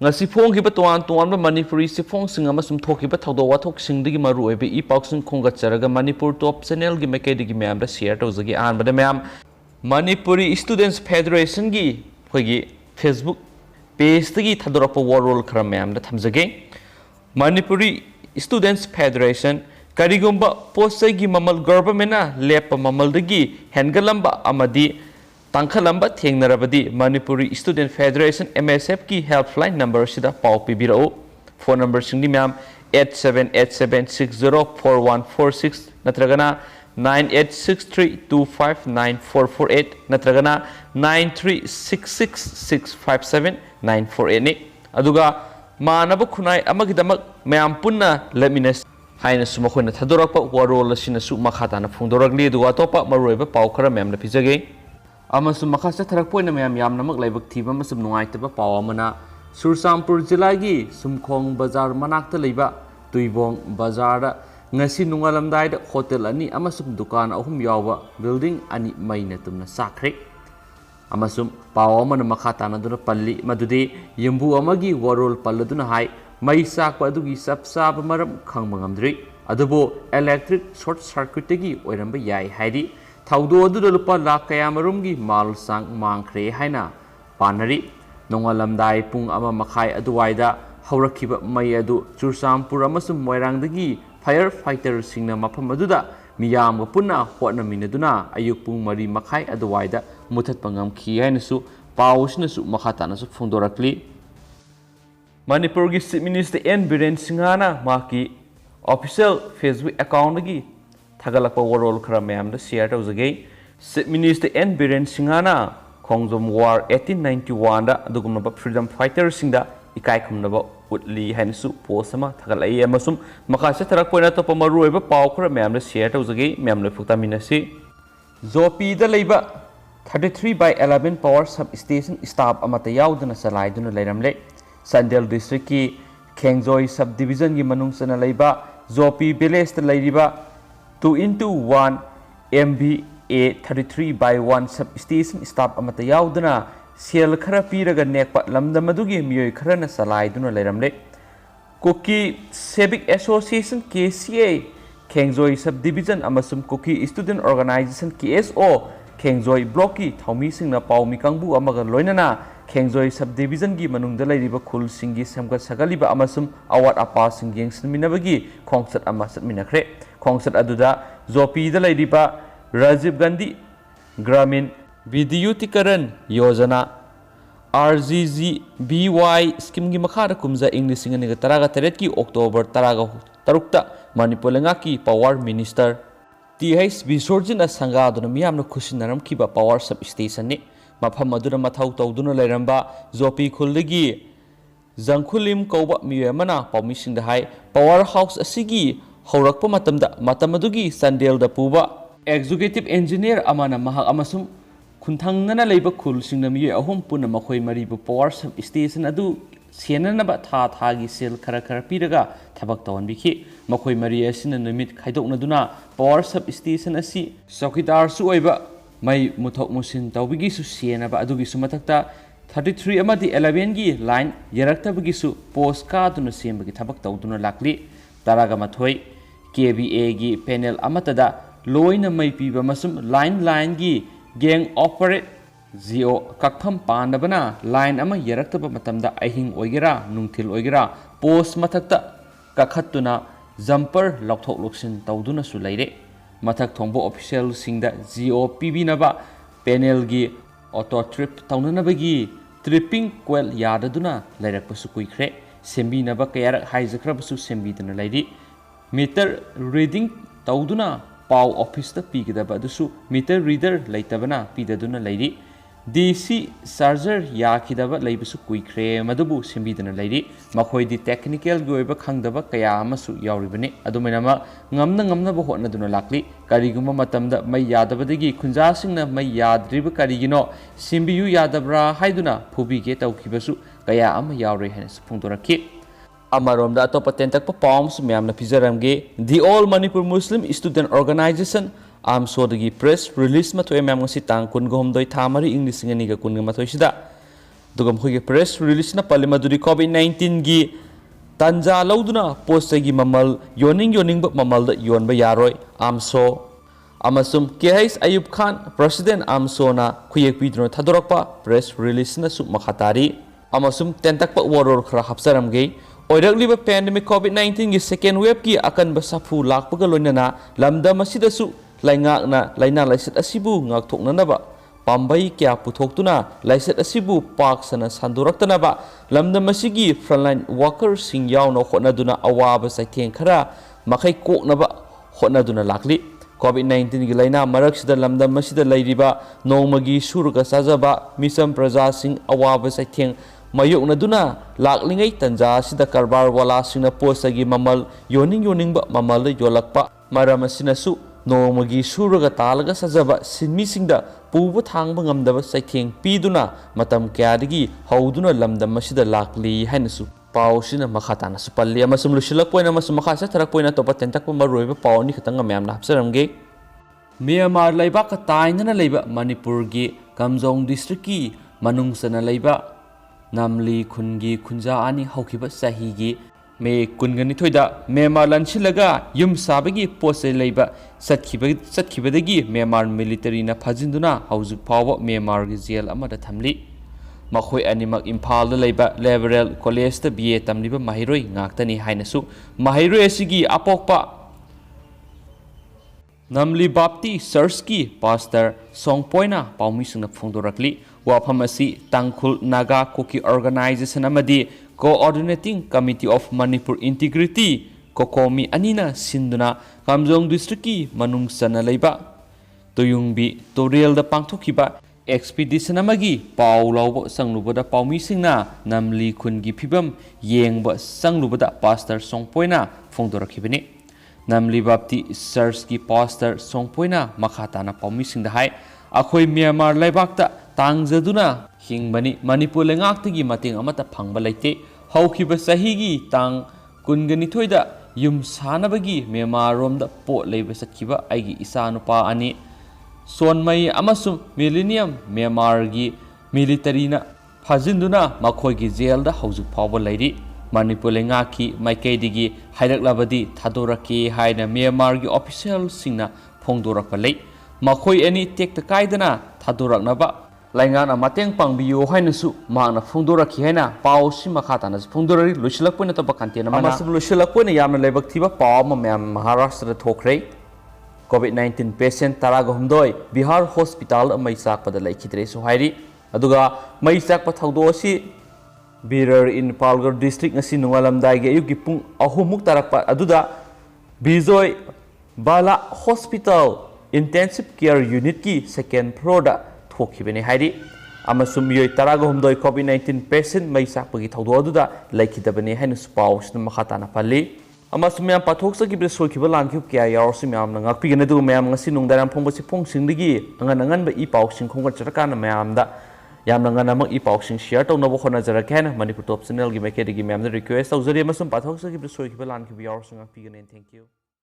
ngasi phongkiba toan toan ba Manipuri sifong sing ama sum thokiba thodo wathok sing digi maru oibe I pausing khonga charaga Manipur top channel gi mekai digi myam da share tawzagi an bada myam Manipuri Students Federation gi khoigi Facebook page tagi thadorapa warol khara myam da thamjage Manipuri Students Federation karigumba posai gi mamal government na lepa mamal dagi hengalamba amadi tangkhalamba thengnarabadi Manipuri Student Federation MSF ki helpline number sida pau pibirao phone number singdi myam 8787604146 natragana 9863259448 natragana 9366657948 ni aduga manaba khunai amagidamak myam punna leminas haina sumakhona thadorakpa warol asina su makhatana phungdoragli aduga topa maroiba pau khara myam na pijage amasum makhasa tharak poina myam yam namak laibak thiba masum nungaitaba paw amana Sursampur jila gi sumkhong bazar manakta leiba tuibong bazar ngasi nungalamdai da hotel ani amasum dukan ahum yawa building ani maina tumna sakre amasum paw amana makhatana duna palli madude yembu amagi warol palladuna hai mai sakpa adugi sapsab maram khangmangamdri adubo electric short circuit gi oiramba yai haidi thaudo aduda lupa lakh kayamarum gi mal sang mangkhre haina panari nongalamdai pung ama makhai aduwaida haurakhiba mai adu Chursampur amasum moirangdagi fire fighter singna mafam aduda miyamga punna hotnaminaduna ayuk pung mari makhai aduwaida muthatpa ngamkhi hainasu pawsnasu makhatanasu phungdorakli Manipur gi Chief Minister N Biren Singhana maki official Facebook account gi thagalakpa warol khara mayam da share tawjage Chief Minister N Biren Singhana Khongjom War 1891 da adugumna freedom fighter singda ikai khumnaba utli hainsu posama thagalai amasum makasa tharak poina to pamaruiba paw khara mayam da share tawjage mayam le phukta minasi Zopi da leiba 33/11 power substation staff amata yauduna salaiduna leiramle Sandel district ki Khengzoi subdivision gi manungsana leiba Zopi village ta leiriba 2:1 MVA 33/1 substation staff amata yauduna sel khara piraga nekpa lamdamadugi miyoi kharana salaiduna leiramle Koki Civic Association KCA Khengzoi subdivision amasum Koki student organization KSO Khengzoi block ki thaumi singna paumi kangbu amaga loinana Khengzoi subdivision gi manungda leiriba khul singi samga sagaliba amasum awat apa sing yengsinminabagi khongsat ama satminakhre khongsat aduda Zopi da leiriba Rajiv Gandhi Gramin Vidyutikaran Yojana RGGBY scheme gi makhara kumza English singa taraga taret ki October taraga tarukta Manipur lenga ki power minister TH Bisorjin asanga duna miyamna khusinaram kiba power substation ni mafam aduna mathau tawduna leiramba Zopi khuligi Zangkhulim kauba miyamana pawmisingda hai power house asigi haurakpa matamadugi Sandel da puba executive engineer amana mahak amasum khunthangna leiba khul singna miye ahum puna makhoi maribu power station adu senanaba thagi sel khara piraga thabak tawanbikhi makhoi mari asina numit khaidoknaduna power station asi sokidar su oiba mai muthok musin tawbigi su senaba adugi su mathakta 33 amadi 11 gi line yaraktabagi su post ka duna sembagi thabak tawduna lakli taraga mathoi KBA gi panel amatada loina mai piba masum line gi gang operate Zio kakpham pandabana line ama yaraktaba matamda ahing oigera nungthil oigera post mathakta kakhattuna jumper lokthok loksin tawduna su leire mathak thongbo official singda Zio PB naba panel gi auto trip tawnanabagi tripping coil yadaduna leirakpasu kuikhre sembi naba kayar haijakrabasu sembi dana leiri meter reading tawduna paw office ta pigidaba dusu meter reader leitabana pidaduna leiri DC charger yakidaba leibusu kuikhre madubu sembidana leiri makhoi di technical goiba khangdaba kaya amasu yauribani adumenama ngamna ba hotnaduna lakli kariguma matamda mai yadabadagi khunja singna mai yadriba karigino simbiyu yadabra haiduna phubige tawkibasu kaya ama yaure hanas phungdorakhi Amaromda atopa tentakpa palms myamna pijaramge the All Manipur Muslim Student Organization amsodagi press release mathoy myam ngasi tang kun gomdoi thamari English ngani ga kun mathoi sida दुगम होगे press release ना पले मदुरी कोविड-19 की तंजा लौदुना post की ममल योनिंग ममल योन यारोय आमसो अमसुम केहैस अयूब खान प्रेसिडेंट आमसोना खुयेक पीदुना थादोरकपा प्रेस रिलीज ना सु मखातारी अमसुम तेंतकपा वरोर खरा हप्सरमगे ओइरकलिबा पेंडेमिक कोविड-19 की सेकेंड वेव की अकन बसाफु लाकपगा लोइनना लमदम असिदसु लाइंगाकना लाइना लाइसेट असिबु ngakthoknanaba पाम्बई क्या पुथोक्तुना लाइसेट असिबु पाक सना संदोरक्तनबा लमदम असिगी फ्रंटलाइन वर्कर सिंग यावनो होनदुना अवाब साइथें खरा मखै कोकनबा होनदुना लाकली कोविड-19 की लाइना मरकसिदा लमदम असिदा लैरिबा नोंमगी सुरगा साजबा मिसम प्रजा सिंग अवाब साइथें मायोक्नदुना लाकलिंगै तंजा असिदा कारबार वाला सिंगना पोस्टगी ममल योनिंग ममल योलकपा मरम असिनसु नोंमगी सुरगा तालगा सजबा सिनमीसिंगदा पुब थांग ngamdaba saitheng piduna matam kyadagi hauduna lamdam masida lakli hainasu pausina makhatana supalli amasum lusilak poina amasum makhasa tharak poina topa tentak pa maroiba pauni khatanga myamna hapsaramge Myanmar laiba ka tainana laiba Manipur gi Kamjong district ki manungsana laiba namli khungi khunja ani haukiba sahi gi मे कुनगनी थोइदा Myanmar लनसिलगा yum साबगी पोसे लैबा सत्खिबदगी Myanmar मिलिटरीना फाजिंदुना हौजुक फाव Myanmar गी jail अमदा थमली मखोय अनिमक इम्फाल द लैबा liberal college द बीए तमलिबा माहिरोय ngakतनी हाइनसु माहिरोय असिगी अपोकपा नमली बाप्ती सर्च की पास्टर सोंगपोइना पाउमिसुना फोंदोरकली वाफम असि तांगखुल नागा कोकी ऑर्गेनाइजेशन अमदी coordinating committee of Manipur integrity COCOMI अनिना सिंदुना कामजोंग डिस्ट्रिक्ट की मनुंग सना लैबा तुयुंगबी तोरियल द पांगथोखिबा एक्सपीडिशन अमगी पाउ लौबो संगलुबदा पाउमिसिंगना नमली खुनगी फिबम येंगबा संगलुबदा पास्टर सोंगपोइना फोंदोरखिबनी नमली बाप्ती सर्च की पास्टर सोंगपोइना मखाताना पाउमिसिंगदा हाय अखोय म्यांमार लैबाकता तांगजदुना हिंगबनी मणिपुर लेंगाक्तगी मतेंग अमता फंगबा लैते हौखिबा सहीगी तांग कुनगनिथोइदा युम सानबगी म्यांमार रोमदा पोट लैबा सखिबा आइगी इसानुपा अनि सोनमई अमसुम मिलेनियम म्यांमार गी मिलिटरीना फाजिंदुना मखोयगी जेलदा हौजुक फावबा लैरि मणिपुर लेंगाकी माइकैदिगी हाइरकलाबदी थादोरके हाइना म्यांमार गी ऑफिशियल सिंगना फोंदोरकपा लै मखोय एनी टेक्ता कायदना थादोरकनबा लाइंगाना मतेंग पांगबियो हाइनसु मांगना फोंदोरखि हाइना पाउसि मखाताना फोंदोररि लुसिलकपोइना तब कंटेन अमा मासब लुसिलकपोइना यामना लेबक थिबा पाव म्याम महाराष्ट्र थोखरै कोविड-19 पेशेंट तरागा हमदोय बिहार हॉस्पिटल मई चाकपदा लैखिद्रे सुहाइरि अदुगा मई चाकपा थौदोसि बिरर इन Palghar district ngasi nungalamdai ge yugi pung ahumuk tarakpa aduda bijoy bala hospital intensive care unit ki second floor da thokibene hairi amasum yoy taraga humdoi covid-19 patient mai sakpagi thaudo aduda laikhidabane hainu spaw sna makhatana palli amasum yam pathoksa ki bresol kiba langkyu kya yarsim yam na ngakpi gene du mayam ngasi nungdaram phongbosi phongsingdigi angan ba i paw sing khongga charakana mayam da yam nangana mak i paw sing share tawna bo khona jarakena manipur top channel gi mekedi gi mayam da request tawjari amasum pathoksa ki bresol kiba langkyu yarsim ngakpi gene thank you